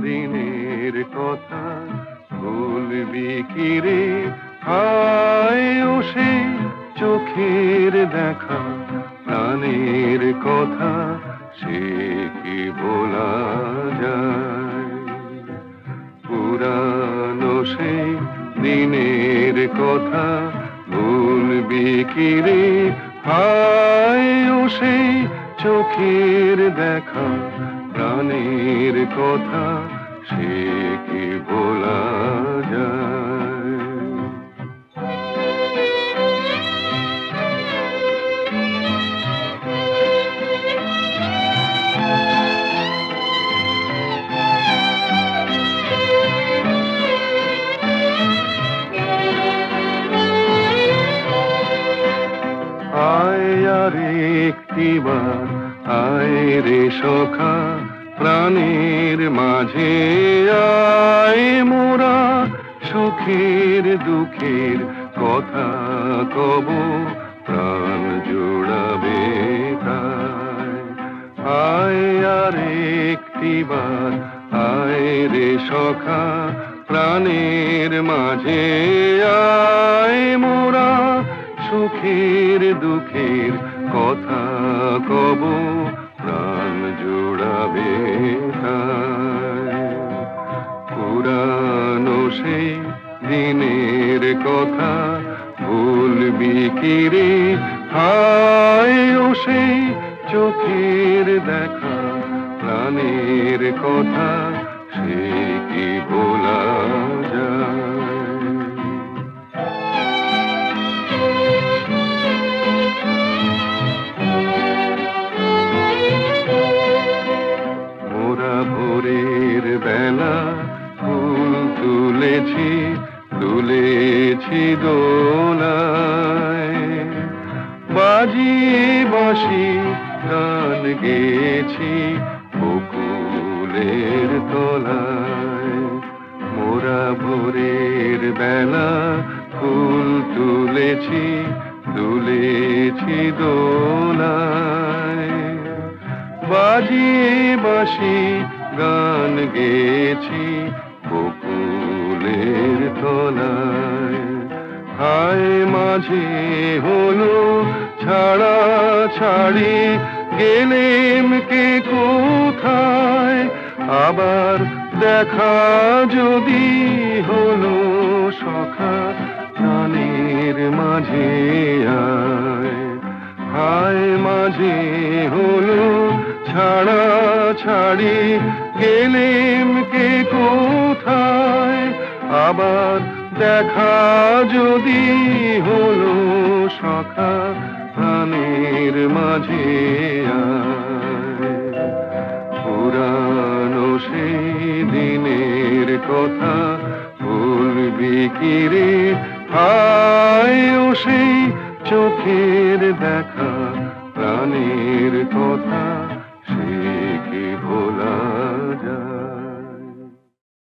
দিনের কথা ভুলবি কি রে? হায় ও সেই চোখের দেখা, প্রাণের কথা সে কি ভোলা যায়? পুরানো সেই দিনের কথা ভুলবি কি রে? হায় ও সেই চোখের দেখা, প্রাণের কথা সে কি ভোলা যায়? আয় আর একটিবার আয় রে সখা, প্রাণের মাঝে আয় মোরা, সুখের দুঃখের কথা কব, প্রাণ জোড়াবে তাই। আয় আর একটিবার আয় রে সখা, প্রাণের মাঝে আয় মোরা, সুখের দুঃখের কথা কব, প্রাণ জোড়াবে তাই। পুরানো সেই দিনের কথা ভুলবি কি রে? হায় ও সেই চোখের দেখা, প্রাণের কথা সে কি ভোলা যায়? মোরা ভোরের বেলা ফুল তুলেছি, তুলেছি দোলায়, বাজিয়ে বাঁশি গান গেয়েছি বকুলের তলায়। মোরা ভোরের বেলা ফুল তুলেছি, তুলেছি দোলায়, বাজিয়ে বাঁশি গান গেয়েছি বকুলের তলায়। হায় মাঝে হলো ছাড়া ছাড়ি, গেলেম কে কোথায়? আবার দেখা যদি হলো সখা, প্রাণের মাঝে আয়। হায় মাঝে হলো ছাড়া ছাড়ি, গেলেম কে কোথায়? আবার দেখা যদি হলো সখা, প্রাণের মাঝে আয়। পুরানো সেই দিনের কথা ভুলবি কি রে? হায় ও সেই চোখের দেখা, প্রাণের কথা সে কি ভোলা যায়?